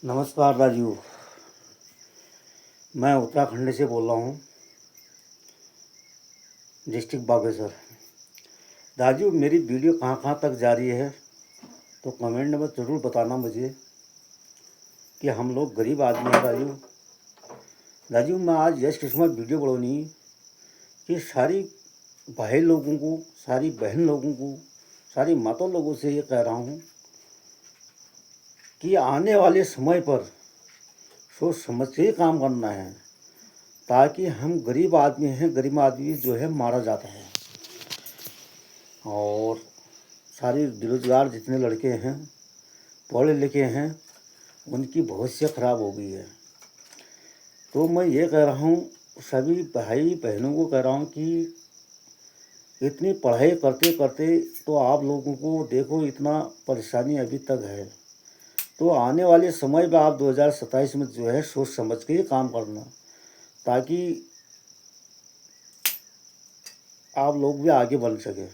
नमस्कार राजू। मैं उत्तराखंड से बोल रहा हूँ, डिस्ट्रिक्ट बागेश्वर। राजू, मेरी वीडियो कहाँ कहाँ तक जा रही है तो कमेंट में ज़रूर बताना मुझे कि हम लोग गरीब आदमी हैं। राजू, मैं आज यश किस्मत वीडियो बनानी कि सारी भाई लोगों को, सारी बहन लोगों को, सारी माता लोगों से ये कह रहा हूँ कि आने वाले समय पर सोच समझ के ही काम करना है, ताकि हम गरीब आदमी हैं, गरीब आदमी जो है मारा जाता है। और सारी बेरोजगार जितने लड़के हैं, पढ़े लिखे हैं, उनकी भविष्य खराब हो गई है। तो मैं ये कह रहा हूँ, सभी भाई बहनों को कह रहा हूँ कि इतनी पढ़ाई करते करते तो आप लोगों को देखो इतना परेशानी अभी तक है, तो आने वाले समय में आप 2027 में जो है सोच समझ के ही काम करना, ताकि आप लोग भी आगे बढ़ सके।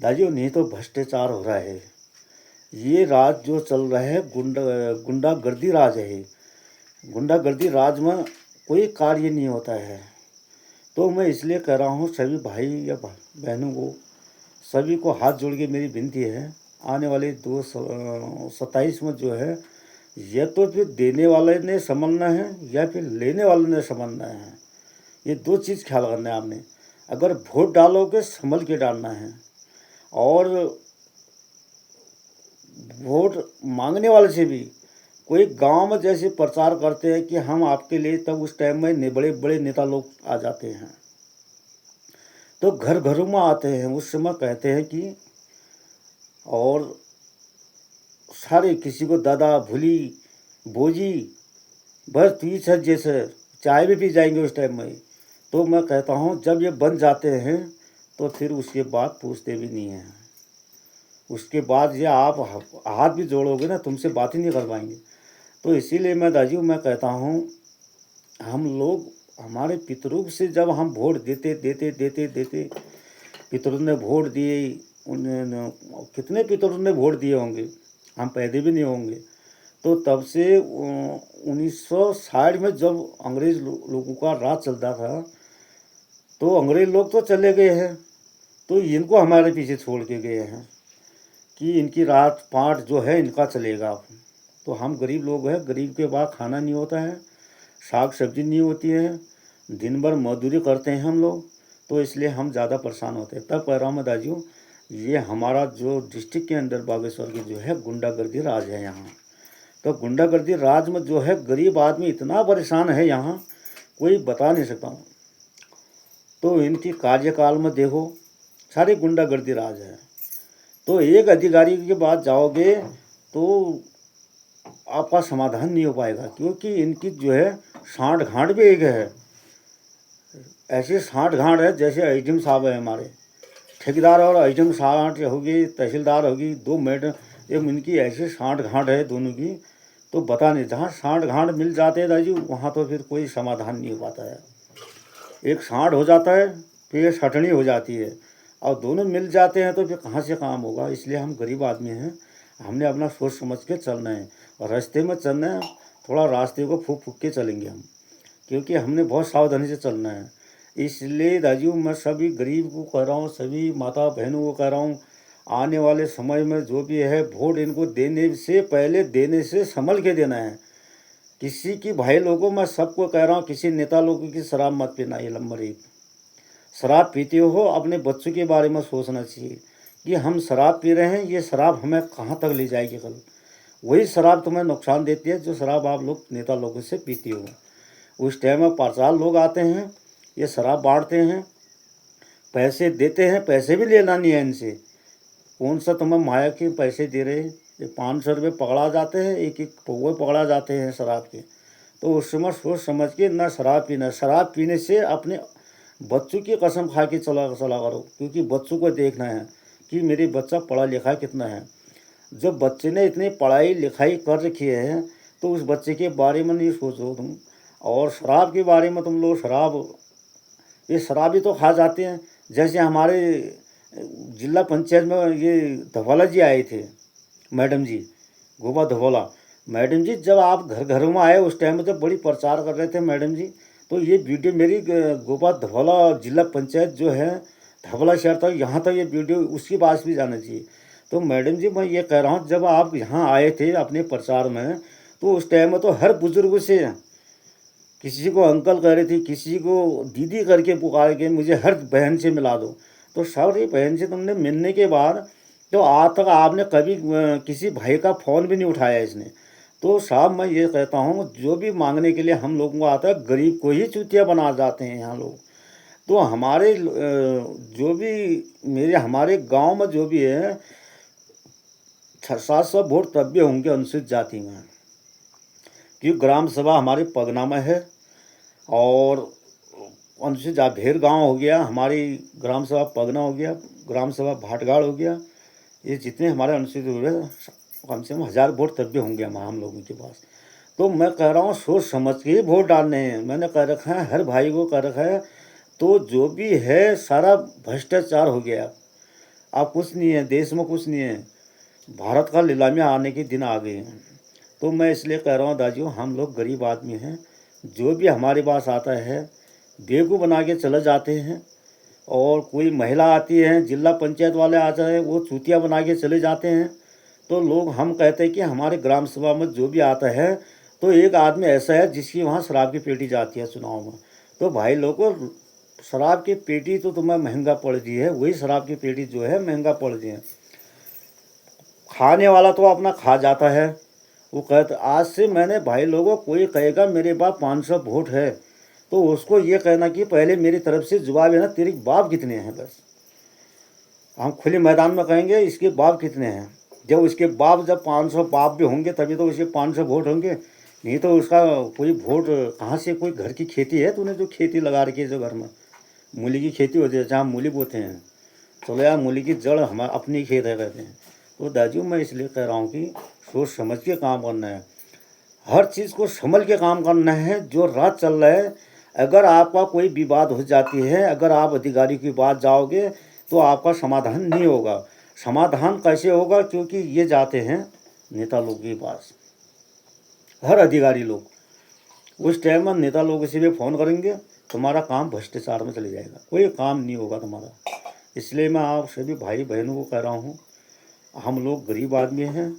दाजू, नहीं तो भ्रष्टाचार हो रहा है। ये राज जो चल रहा है गुंडागर्दी राज है। गुंडागर्दी राज में कोई कार्य नहीं होता है। तो मैं इसलिए कह रहा हूँ सभी भाई या बहनों को, सभी को हाथ जोड़ के मेरी विनती है, आने वाले 2027 में जो है या तो फिर देने वाले ने संभलना है या फिर लेने वाले ने संभलना है। ये दो चीज़ ख्याल करना है आपने। अगर वोट डालोगे संभल के डालना है, और वोट मांगने वाले से भी कोई गांव में जैसे प्रचार करते हैं कि हम आपके लिए, तब उस टाइम में बड़े बड़े नेता लोग आ जाते हैं, तो घर घरों में आते हैं, उस समय कहते हैं कि, और सारे किसी को दादा भूली बोजी बस तीस है जैसे चाय भी पी जाएंगे उस टाइम में। तो मैं कहता हूँ जब ये बन जाते हैं तो फिर उसके बाद पूछते भी नहीं हैं। उसके बाद ये आप हाथ भी जोड़ोगे ना, तुमसे बात ही नहीं कर पाएंगे। तो इसीलिए मैं राजीव मैं कहता हूँ, हम लोग हमारे पितरों से जब हम वोट देते देते देते देते पितरों ने वोट दिए, उन्होंने कितने पितरों ने वोट दिए होंगे, हम पैदे भी नहीं होंगे। तो तब से 1960 में जब अंग्रेज़ लोगों का राज चलता था, तो अंग्रेज़ लोग तो चले गए हैं, तो इनको हमारे पीछे छोड़ के गए हैं कि इनकी रात पाट जो है इनका चलेगा। तो हम गरीब लोग हैं, गरीब के बाद खाना नहीं होता है, साग सब्जी नहीं होती है, दिन भर मजदूरी करते हैं हम लोग, तो इसलिए हम ज़्यादा परेशान होते हैं। तब कह रहा हूँ मैं दाजू, ये हमारा जो डिस्ट्रिक्ट के अंदर बागेश्वर की जो है गुंडागर्दी राज है यहाँ। तो गुंडागर्दी राज में जो है गरीब आदमी इतना परेशान है यहाँ, कोई बता नहीं सकता हूँ। तो इनकी कार्यकाल में देखो सारी गुंडागर्दी राज है। तो एक अधिकारी के पास जाओगे तो आपका समाधान नहीं हो पाएगा, क्योंकि इनकी जो है साँठ गाँठ भी एक है। ऐसे साँठ गाँठ है जैसे एसडीएम साहब है हमारे, ठेकेदार और एसडीएम साँठ होगी, तहसीलदार होगी, दो मैडम, एक इनकी ऐसे साँठ गाँठ है दोनों की, तो बता नहीं। जहाँ साँठ गाँठ मिल जाते हैं राजू, वहाँ तो फिर कोई समाधान नहीं हो पाता है। एक साँठ हो जाता है फिर सटनी हो जाती है, और दोनों मिल जाते हैं तो फिर कहाँ से काम होगा। इसलिए हम गरीब आदमी हैं, हमने अपना सोच समझ के चलना है, और रास्ते में चलना है, थोड़ा रास्ते को फूक फूक के चलेंगे हम, क्योंकि हमने बहुत सावधानी से चलना है। इसलिए राजू मैं सभी गरीब को कह रहा हूँ, सभी माता बहनों को कह रहा हूँ, आने वाले समय में जो भी है वोट इनको देने से पहले, देने से संभल के देना है। किसी की भाई लोगों मैं सबको कह रहा हूँ, किसी नेता लोगों की शराब मत पीना। ये नंबर एक, शराब पीते हो अपने बच्चों के बारे में सोचना चाहिए कि हम शराब पी रहे हैं, ये शराब हमें कहाँ तक ले जाएगी। कल वही शराब तुम्हें नुकसान देती है जो शराब आप लोग नेता लोगों से पीती हो। उस टाइम में प्रचार लोग आते हैं, ये शराब बांटते हैं, पैसे देते हैं, पैसे भी लेना नहीं है इनसे। कौन सा तुम्हें माया के पैसे दे रहे हैं, ये 500 रुपये पकड़ा जाते हैं, एक एक पौवे पकड़ा जाते हैं शराब के। तो उस समय सोच समझ के ना शराब पीना। शराब पीने से अपने बच्चों की कसम खा के चला करो, क्योंकि बच्चों को देखना है कि मेरे बच्चा पढ़ा लिखा कितना है। जब बच्चे ने इतनी पढ़ाई लिखाई कर रखी है तो उस बच्चे के बारे में नहीं सोचो तुम। और शराब के बारे में तुम लोग, ये शराबी तो खा जाते हैं। जैसे हमारे जिला पंचायत में ये धवाला जी आए थे, मैडम जी गोबा धवाला, मैडम जी जब आप घर घर में आए उस टाइम में जब बड़ी प्रचार कर रहे थे मैडम जी, तो ये वीडियो मेरी गोपा धवला जिला पंचायत जो है धवला शहर तक, यहाँ तक ये वीडियो उसके पास भी जाना चाहिए। तो मैडम जी मैं ये कह रहा हूँ, जब आप यहाँ आए थे अपने प्रचार में, तो उस टाइम में तो हर बुजुर्ग से किसी को अंकल कह रही थी, किसी को दीदी करके पुकार के मुझे हर बहन से मिला दो। तो सारी बहन से तुमने मिलने के बाद तो आज तक आपने कभी किसी भाई का फ़ोन भी नहीं उठाया इसने। तो साहब मैं ये कहता हूँ, जो भी मांगने के लिए हम लोगों को आता है, गरीब को ही चूतिया बना जाते हैं यहाँ लोग। तो हमारे जो भी मेरे हमारे गांव में जो भी है 700 वोट तब भी होंगे अनुसूचित जाति में, क्योंकि ग्राम सभा हमारे पगना में है और अनुसूचित जाति भेर गाँव हो गया, हमारी ग्राम सभा पगना हो गया, ग्राम सभा भाटगाड़ हो गया। ये जितने हमारे अनुसूचित हुए कम से कम 1000 वोट तब भी होंगे हम लोगों के पास। तो मैं कह रहा हूँ सोच समझ के ही वोट डालने हैं। मैंने कह रखा है, हर भाई को कह रखा है। तो जो भी है सारा भ्रष्टाचार हो गया, अब कुछ नहीं है, देश में कुछ नहीं है, भारत का नीलामी आने के दिन आ गए हैं। तो मैं इसलिए कह रहा हूँ दादियों, हम लोग गरीब आदमी हैं, जो भी हमारे पास आता है बेवकूफ़ बना के चले जाते हैं। और कोई महिला आती है, जिला पंचायत वाले आते हैं, वो चूतिया बना के चले जाते हैं। तो लोग हम कहते हैं कि हमारे ग्राम सभा में जो भी आता है, तो एक आदमी ऐसा है जिसकी वहाँ शराब की पेटी जाती है चुनाव में। तो भाई लोगों, शराब की पेटी तो तुम्हें महंगा पड़ रही है, वही शराब की पेटी जो है महंगा पड़ रही है। खाने वाला तो अपना खा जाता है। वो कहते आज से मैंने भाई लोगों, कोई कहेगा मेरे पास 500 वोट है, तो उसको ये कहना कि पहले मेरी तरफ से जवाब है ना, तेरे बाप कितने हैं। बस हम खुले मैदान में कहेंगे इसके बाप कितने हैं। जब उसके बाप, जब 500 बाप भी होंगे तभी तो उसके 500 वोट होंगे, नहीं तो उसका कोई वोट कहाँ से। कोई घर की खेती है तूने जो खेती लगा रखी है, जो घर में मूली की खेती होती है, जहाँ मूली बोते हैं, चलो यार मूली की जड़ हमारा अपनी खेत है कहते हैं। तो दाजू मैं इसलिए कह रहा हूँ कि सोच समझ के काम करना है, हर चीज़ को संभल के काम करना है। जो रात चल रहा है, अगर आपका कोई विवाद हो जाती है, अगर आप अधिकारी की बात जाओगे तो आपका समाधान नहीं होगा। समाधान कैसे होगा, क्योंकि ये जाते हैं नेता लोग के पास, हर अधिकारी लोग उस टाइम में नेता लोगों से भी फ़ोन करेंगे, तुम्हारा काम भ्रष्टाचार में चले जाएगा, कोई काम नहीं होगा तुम्हारा। इसलिए मैं आप सभी भाई बहनों को कह रहा हूँ, हम लोग गरीब आदमी हैं,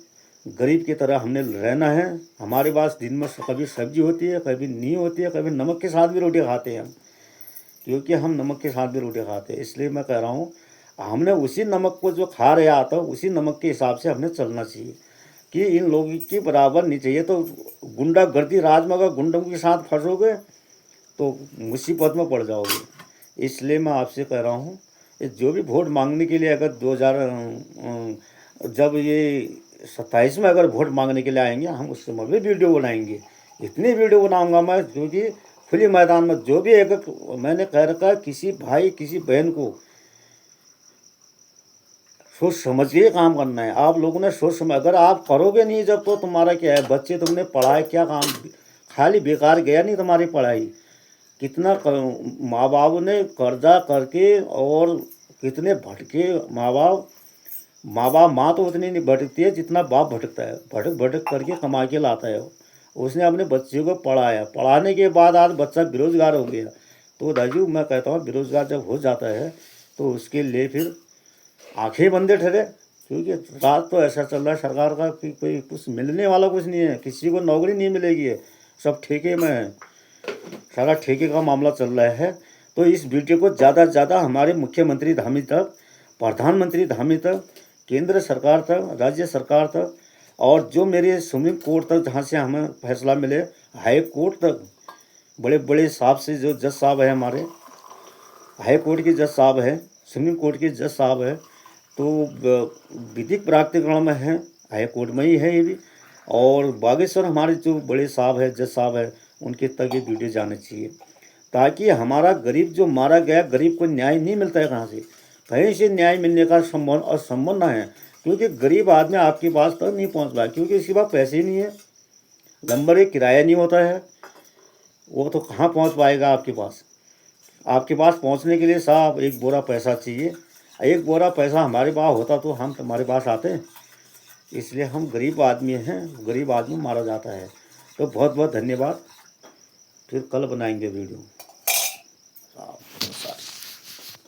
गरीब की तरह हमने रहना है। हमारे पास दिन में कभी सब्जी होती है, कभी नहीं होती है, कभी नमक के साथ भी रोटी खाते हैं हम, क्योंकि हम नमक के साथ भी रोटी खाते हैं। इसलिए मैं कह रहा हूँ, हमने उसी नमक को जो खा रहे आता उसी नमक के हिसाब से हमने चलना चाहिए, कि इन लोगों की बराबर नहीं चाहिए। तो गुंडागर्दी राज में अगर गुंडों के साथ फंसोगे तो मुसीबत में पड़ जाओगे। इसलिए मैं आपसे कह रहा हूँ, जो भी वोट मांगने के लिए अगर 2000 जब ये 27 में अगर वोट मांगने के लिए आएंगे, हम उस समय भी वीडियो बनाएंगे। इतनी वीडियो बनाऊंगा मैं, क्योंकि खुली मैदान में जो भी एक मैंने कह रखा है, किसी भाई किसी बहन को सोच समझ के काम करना है। आप लोगों ने सोच समझ, अगर आप करोगे नहीं जब, तो तुम्हारा क्या है, बच्चे तुमने पढ़ाए क्या काम, खाली बेकार गया नहीं तुम्हारी पढ़ाई। कितना माँ बाप ने कर्जा करके, और कितने भटके माँ बाप माँ तो उतनी नहीं भटकती है जितना बाप भटकता है, भटक भटक करके कमा के लाता है। उसने अपने बच्चे को पढ़ाया, पढ़ाने के बाद आज बच्चा बेरोजगार हो गया। तो दाजू मैं कहता हूँ, बेरोजगार जब हो जाता है तो उसके लिए फिर आंखें बंदे ठहरे, क्योंकि रात तो ऐसा चल रहा है सरकार का कि कोई कुछ मिलने वाला कुछ नहीं है, किसी को नौकरी नहीं मिलेगी है, सब ठेके में है, सारा ठेके का मामला चल रहा है। तो इस वीडियो को ज़्यादा से ज़्यादा हमारे मुख्यमंत्री धामी तक, प्रधानमंत्री धामी तक, केंद्र सरकार तक, राज्य सरकार तक, और जो मेरे सुप्रीम कोर्ट तक जहाँ से हमें फैसला मिले, हाई कोर्ट तक, बड़े बड़े साहब से, जो जज साहब है हमारे हाई कोर्ट के जज साहब है, सुप्रीम कोर्ट के जज साहब है, तो विधिक प्राधिकरण में है, हाई कोर्ट में ही है ये भी। और बागेश्वर हमारे जो बड़े साहब है, जज साहब है, उनके तक ये वीडियो जाना चाहिए, ताकि हमारा गरीब जो मारा गया, गरीब को न्याय नहीं मिलता है कहाँ से, कहीं से न्याय मिलने का असंभव ना है। क्योंकि गरीब आदमी आपके पास तक नहीं पहुँच पाया, क्योंकि इसके पास पैसे ही नहीं है, नंबर एक किराया नहीं होता है, वो तो कहाँ पहुँच पाएगा आपके पास। आपके पास पहुँचने के लिए साहब एक बोरा पैसा चाहिए। एक बोरा पैसा हमारे पास होता तो हम तुम्हारे पास आते। इसलिए हम गरीब आदमी हैं, गरीब आदमी मारा जाता है। तो बहुत बहुत धन्यवाद, फिर कल बनाएंगे वीडियो।